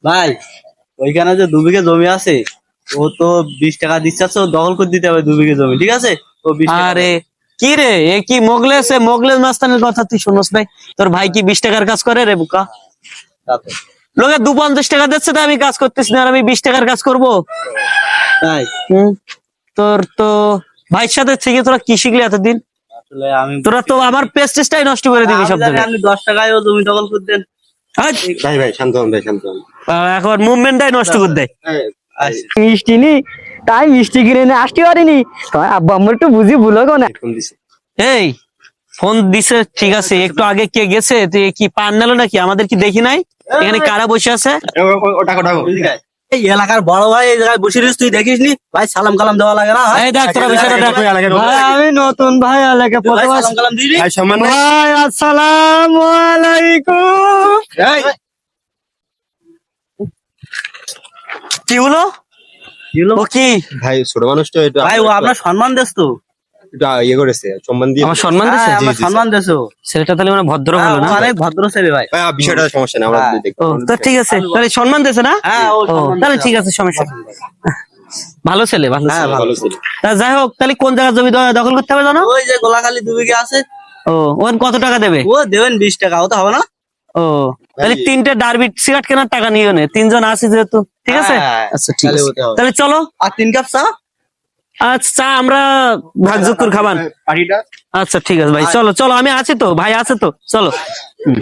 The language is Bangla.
ভাই ওইখানে যে 2 বিঘা জমি আছে, ও তো 20 টাকা দিচ্ছে, ও দখল করে দিতে হবে 2 বিঘা জমি, ঠিক আছে? ও 20 টাকা আরে কি রে, এ কি মোগলের মাস্তানের কথা তুই শুনস নাই? তোর ভাই কি 20 টাকার কাজ করে রে বুকা? তাতে। লোকে 250 টাকা দিচ্ছে, তো আমি কাজ করতেছি না, আর আমি 20 টাকার কাজ করবো? তাই হুম। তোর তো ভাইয়ের সাথে থেকে তোরা কি শিখলি এতদিন? আসলে আমি তোরা তো আমার পেস্টেজটাই নষ্ট করে দিবি আমি সব জানি জায়গায়। আপনি 10 টাকায়ও জমি দখল করে দেন। হাট! ভাই ভাই শান্ত হন ভাই, শান্ত হন। এখন মুভমেন্টটাই নষ্ট করে দেয়। আচ্ছা। মিষ্টি নি, তাই মিষ্টি কিনে নিয়ে আসতে পারিনি। তোমার আব্বা আম্মা একটু বুঝি ভুলো গো না। ফোন দিছে। এই ফোন দিছে ঠিক আছে, একটু আগে কে গেছে? তুই কি পান নালো নাকি? আমাদের কি দেখি নাই? এখানে কারা বসে আছে? ওটা এই এলাকার বড় ভাই এই জায়গায় বসে রয়েছে, তুই দেখিস নি? ভাই সালাম কালাম দেওয়া লাগে না? এই দেখ তোরা বিষয়টা দেখ। ভাই আমি নতুন ভাই এলাকা ভাই প্রথম সালাম কালাম দিবি? ভাই সম্মান নাই। ভাই আসসালামু আলাইকুম। এই, কি হলো? কি হলো? ও কি ভাই ছোট মানুষ তো, এটা ভাই ও আপনার সম্মান দেশ তো। এটা ইয়ে করেছে, সম্মান দিয়ে। আমার সম্মান দিছে? হ্যাঁ, আমার সম্মান দেশ ও। ছেলেটা তাহলে মানে ভদ্র হ্যাঁ, হলো ও না? অনেক ভদ্র ছেলে ভাই। ভাই বিষয়টা সমস্যা না, আমরা হ্যাঁ। দেখি। ও তো ঠিক আছে, তাহলে সম্মান দিছে না? হ্যাঁ, ও ও সম্মান তাহলে দিছে। ঠিক আছে, সমস্যা নেই। ভালো ছেলে, ভালো হ্যাঁ, ছেলে। ভালো। ভালো ছিল। তা যাই হোক, তাহলে কোন জায়গার জমি দখল করতে হবে জানো? ওই যে গোলাখালি 2 বিঘা আছে, ও ওখানে কত টাকা দেবে? ও দেবেন 20 টাকা, ও তো হবে না? ও তাহলে ভাই- 3টে ডারবি সিগারেট কেনার টাকা নিও নে, 3জন আছি যেহেতু, ঠিক আছে? হ্যাঁ, আচ্ছা ঠিক তাহলে আছে, ওটা হবে। তাহলে চলো। আর 3 কাপ চা। আচ্ছা আমরা ভাগযোগ করে খাবান। পার্টিটা আচ্ছা ঠিক আছে ভাই, চলো চলো, আমি আছি তো, ভাই আছে তো, চলো। হুম।